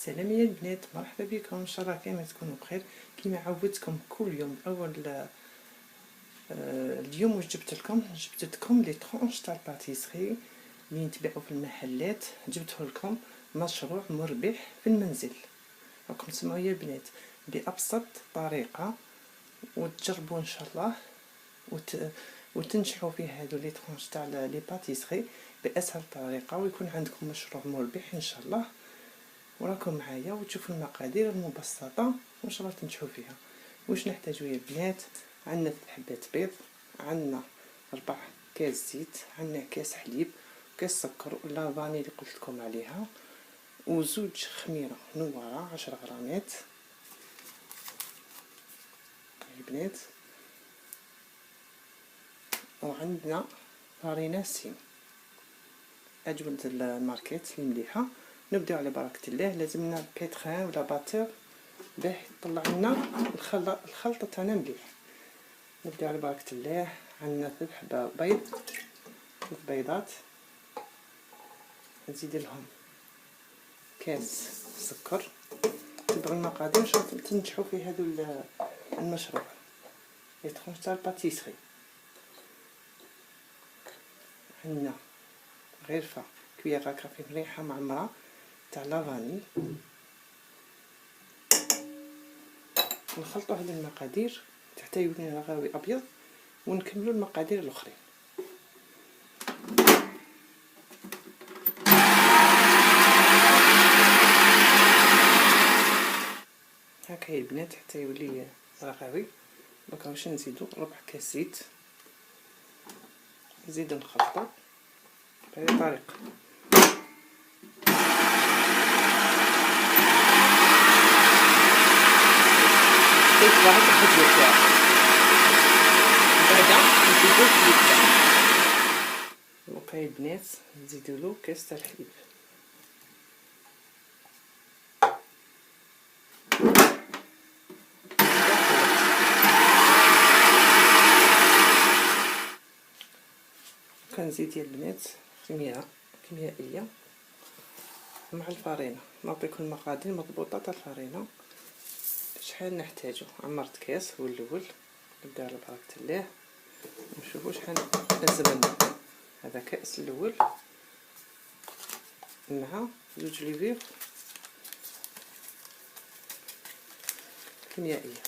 السلام يا البنات، مرحبا بكم. ان شاء الله كيما تكونوا بخير. كيما عودتكم كل يوم اول اليوم واش جبت لكم لي طرونش تاع الباتيسري اللي نتباعوا في المحلات. جبته لكم مشروع مربح في المنزل. راكم تسمعوا يا البنات بابسط طريقه وتجربوا ان شاء الله وتنجحوا في هذو لي طرونش تاع لي باتيسري باسهل طريقه، ويكون عندكم مشروع مربح ان شاء الله. وراكم معايا وتشوفوا المقادير المبسطه وان شاء الله تنجحوا فيها. واش نحتاجو يا البنات؟ عندنا 3 حبات بيض، عندنا 4 كاس زيت، عندنا كاس حليب، كاس سكر ولا فاني اللي قلت لكم عليها، وزوج خميره نواره 10 غرامات يا البنات، وعندنا فارينه سين اجود الماركات اللي مليحه. نبداو على بركه الله. لازمنا بيتخان ولا باتور باه يطلع لنا الخلطه تاعنا مليح. نبداو على بركه الله. عندنا 3 حبه بيض، 3 بيضات، نزيد لهم كاس سكر. تبعوا المقادير باش تنجحوا في هذا المشروع لي طرونش تاع الباتيسري. عندنا غرفه كبيره كافي مريحه معمره تاع لافاني. نخلطوا هذه المقادير حتى يولي رغاوي ابيض، ونكملوا المقادير الاخرين. هكا يا البنات حتى يولي رغاوي. دونك واش نزيدو؟ ربع كاس زيت، نزيدو نخلطو بهذه الطريقه. دونك يا البنات نزيدولو كاس تاع الحليب. كنزيد يا البنات خميره كيميائيه مع الفرينه. نعطيكم المقادير مضبوطه تاع الفرينه شحال نحتاجو. عمرت كاس هو الاول. نبدا على بركه الله ونشوفوا شحال لازمنا. هذا كاس الاول مع زوج ليفيغ كيميائيه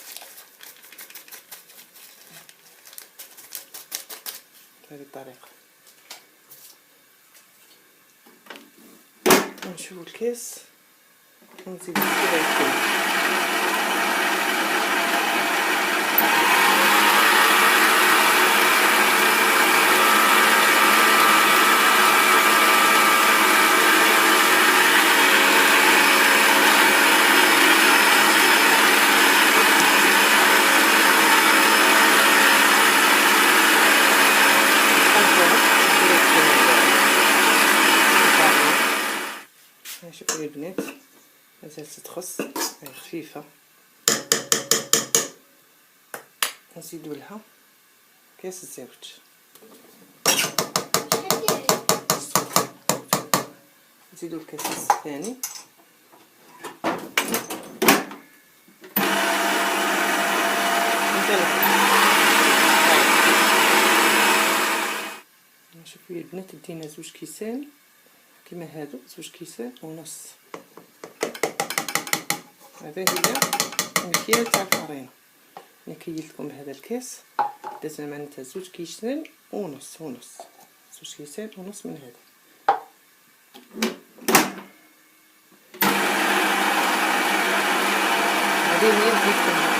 بهذه الطريقه. نشوفوا الكاس ونزيدو شوفوا يا البنات مازال تتخص خفيفه. نزيدو لها كاس الزوج، نزيدو الكاس الثاني، شوفوا يا البنات دينا زوج كيسان كيما هادو، زوج كيسان ونص. هذا هي المكيال تاع الفرينه. انا كيلت لكم هذا الكاس لازم معناتها زوج كيسان ونص زوج كيسان ونص من هذا. هذه هي الكيسان.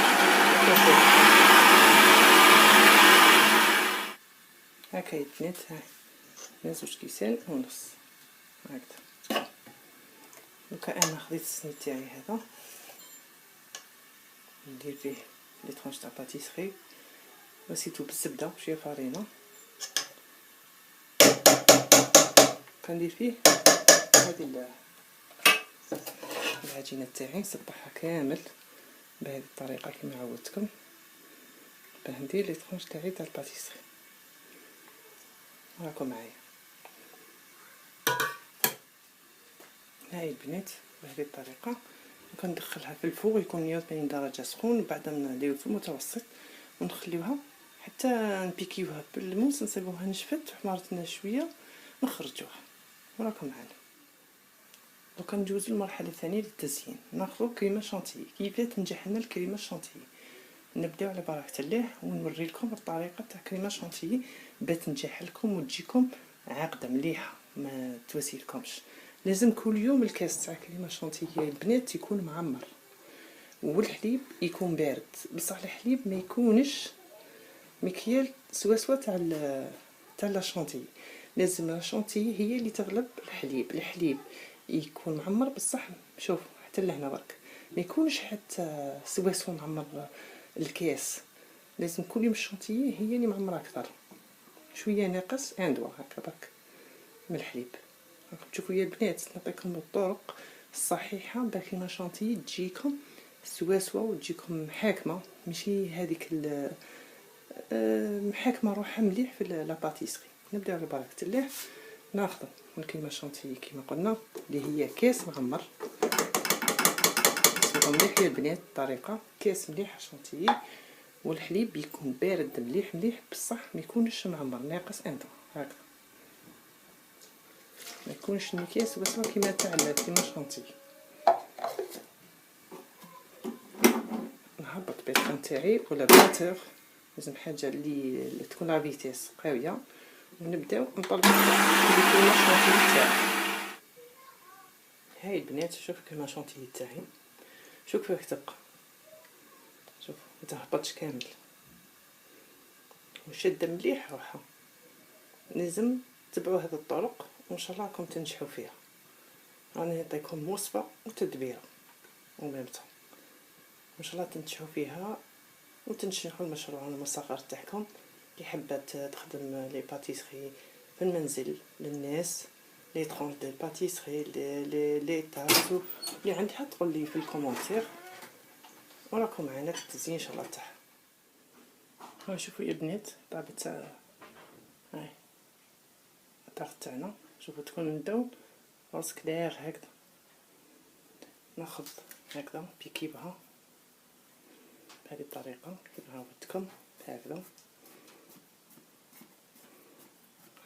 هكا يا البنات، ها زوج كيسان ونص هكذا. دوكا انا خديت السني تاعي هذا ندير فيه لي طرونش تاع باتيسري، غسيتو بالزبده وشويه فرينه. كندير فيه هذه العجينه تاعي، نسطحها كامل بهذه الطريقه كما عودتكم باه ندير لي طرونش تاعي تاع الباتيسري. راكم معايا. هاي البنات بهذه الطريقه. وكندخلها في الفوغ يكون 180 درجه سخون، بعد نديرو في المتوسط ونخليوها حتى نبيكيوها بالموس، نصيبوها نشفت وحمرت لنا شويه نخرجوها. وراكم معنا. دوكا ندوزو للمرحله الثانيه للتزيين. ناخذ كريمه شانتيي. كيفاه تنجح لنا الكريمه الشانتيي؟ نبداو على بركه الله ونوري لكم الطريقه تاع كريمه شانتيي باش تنجح لكم وتجيكم عاقده مليحه ما تواسيلكمش. لازم كل يوم الكاس تاع كريمه شانتيي البنات يكون معمر، والحليب يكون بارد، بصح الحليب ما يكونش مكيال سوا تاع لا شانتيي. لازم لا شانتيي هي اللي تغلب الحليب يكون معمر بصح. شوف حتى لهنا برك ما يكونش حتى سوا معمر الكاس. لازم كل يوم الشانتيي هي اللي معمره اكثر، شويه ناقص عنده هكا برك من الحليب. راكم تشوفوا يا البنات نعطيكم الطرق الصحيحه باش كيما شانتيي تجيكم سوا وتجيكم حاكمه، ماشي هذيك محاكمه روحها مليح في لا باتيسري. نبداو على بركه الله. ناخذ الكريمه شانتيي كما قلنا اللي هي كاس معمر. سيبوا مليح يا البنات الطريقه، كاس مليح شانتيي والحليب يكون بارد مليح بصح ما يكونش معمر ناقص عنده هكا، ما يكونش المكياس بس كيما تاع كيما شانتيي. نهبط بيض تاعي ولا باتور، لازم حاجه اللي تكون لا فيتيس قويه، ونبداو نطلقوا كيما شانتيي تاعي. هاي البنات شوف كيما شانتيي تاعي، شوف كيف تبقى، شوف ما تهبطش كامل وشاده مليح روحها. لازم تبعوا هذه الطرق وان شاء الله راكم تنجحوا فيها. راني نعطيكم وصفه وتدبيره وميمتو ان شاء الله تنجحوا فيها وتنجحوا المشروع المصغر تاعكم. اللي حبات تخدم لي باتيسري في المنزل للناس لي طرونش ديال باتيسري لي تاسو اللي عندها تقول لي في الكومونتير، وراكم معنا في التزيين ان شاء الله تاعها. ها شوفوا يا البنات طابت تاع هاي الطاغ تاعنا. شوفوا تكون نبداو راس كلير هكذا، ناخذ هكذا بيكي بها بهذه الطريقه كيما عودتكم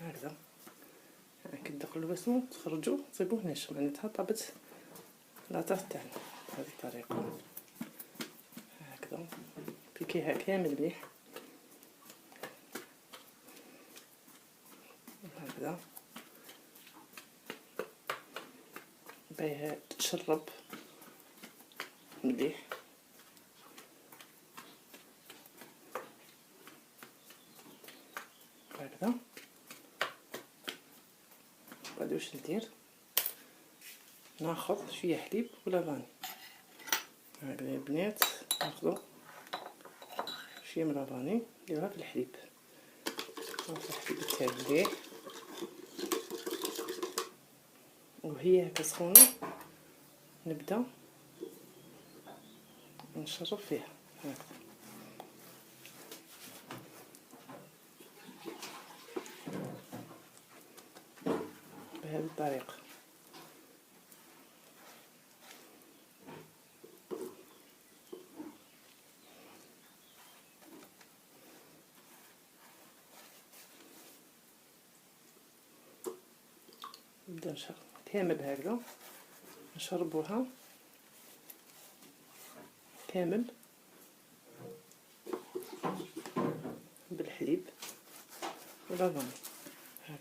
هكذا كتدخلوا الوسم تخرجوا تصيبوه ناشف، معناتها طابت لاطاغ تاعنا بهذه الطريقه هكذا بيكيها كامل مليح هكذا بايها تشرب مليح. هكذا بعد واش ندير؟ ناخذ شويه حليب ولا فاني هكذا يا البنات، ناخذ شويه من الفاني نديرها في الحليب، ناخذ الحليب تاعي مليح وهي هكا سخونه نبدا نشرب فيها هكذا بهذه الطريقه. نبدا نشرب كامل هكذا، نشربوها كامل بالحليب ولا فاني هكذا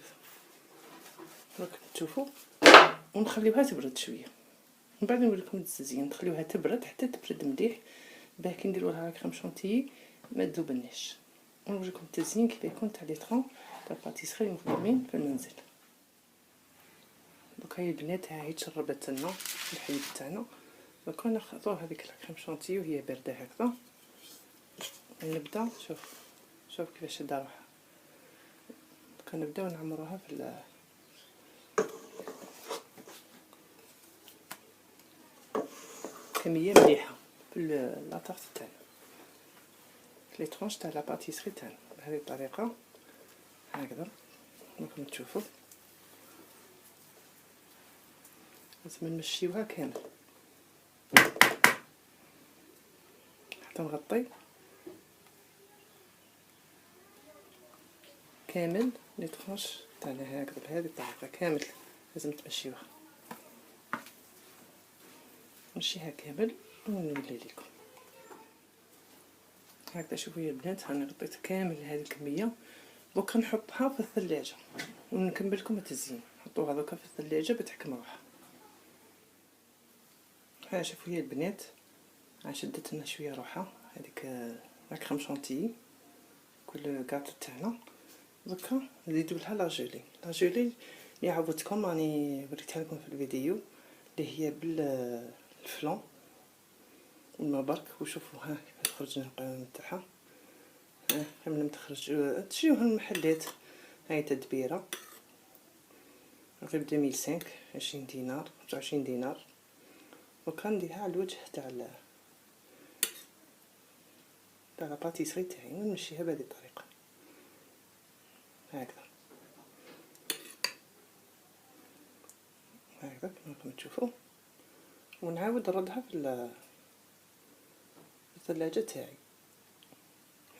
راكم تشوفوا، ونخليوها تبرد شويه. من بعد نوريكم التزيين. نخليوها تبرد حتى تبرد مليح باه كي نديروا لها كريم شانتيي ما تذوبناش. ونوريكم التزيين كيف يكون تاع لي طرون تاع الباتيسري المخدومين في المنزل. دوكا هي البنات هاهي تشربت لنا الحليب تاعنا. دوكا ناخذوا هذيك الكريم شانتيي وهي بارده هكذا، نبدا شوف كيفاش دار روحها. دوكا نبداو نعمروها في كميه مليحه في لاطاغ تاعنا في لي طرونش تاع لا باتيسري تاعنا بهذه الطريقه هكذا. راكم تشوفوا لازم نمشيوها كامل. كنغطي كامل لي طرونش تاع هكذا بهذه الطريقه كامل. لازم تمشيوها، نمشيها كامل ونولي لكم هكذا. شوفوا يا البنات، انا غطيت كامل هذه الكميه. دوكا نحطها في الثلاجه ونكمل لكم التزيين. حطوها دوكا في الثلاجه بتحكم روحها. ها شوفوا يا البنات، شدت لنا شويه روحها هذيك لا كريم شونتيي كل كاطو تاعنا. دوكا نزيدو لها لاجولي اللي عودتكم راني وريتها لكم في الفيديو، اللي هي بالفلان والما برك. وشوفوا ها كيف تخرج القوام تاعها. ها كامل تخرج تشريوها المحلات. هاي تدبيره غير 2005 20 دينار 25 دينار. وكان نديرها على الوجه تاع لاباتيسري تاعي ونمشيها بهذه الطريقه هكذا كما راكم تشوفوا. ونعاود نردها في الثلاجه تاعي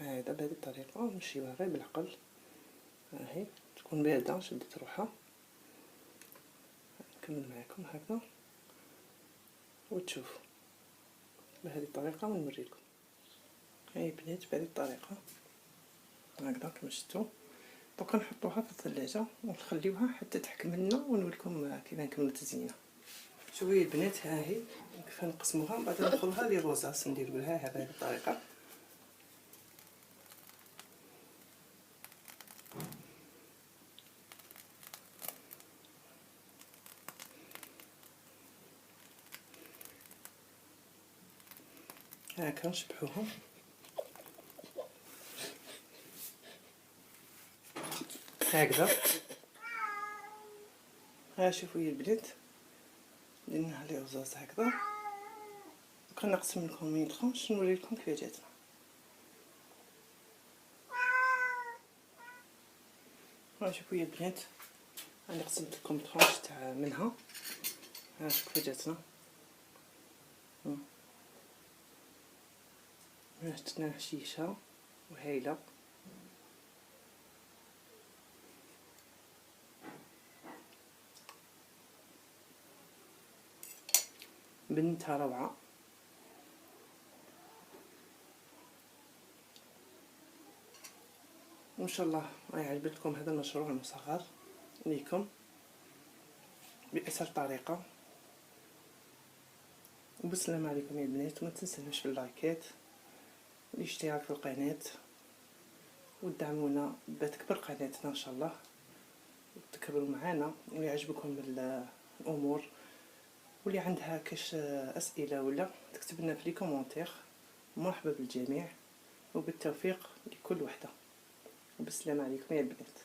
هكذا بهذه الطريقه. ونمشيوها غير بالعقل. هاهي تكون بارده شدت روحها. نكمل معكم هكذا وتشوفوا بهذه الطريقه ونوريكم. هاي بنات بهذه الطريقه هكذا كما شفتوا. دوكا نحطوها في الثلاجه ونخليوها حتى تحكم لنا ونوريكم كيف نكملوا تزيينها. شوفوا يا البنات، ها هي كيف نقسموها. بعد ندخلها لي روزاس نديروا لها بهذه الطريقه. هاكا نشبحوهم هكذا. ها شوفوا يا البنات، درنا لي رزاز هكذا. وكنقسم لكم من طرونش نوري لكم كيف جاتنا. ها شوفوا يا البنات، انا قسمت لكم طرونش تاع منها. ها شوفوا كيف جاتنا. شتنا هشيشه وهايله. بنتها روعه. وان شاء الله يعجبكم هذا المشروع المصغر ليكم بأسهل طريقه. وبالسلام عليكم يا البنات. وما تنسوناش في اللايكات والاشتراك في القناه ودعمونا بتكبر قناتنا ان شاء الله وتكبروا معنا. ويعجبكم الامور واللي عندها كاش اسئله ولا تكتب لنا في لي كومونتير. مرحبا بالجميع وبالتوفيق لكل وحده. وبالسلام عليكم يا البنات.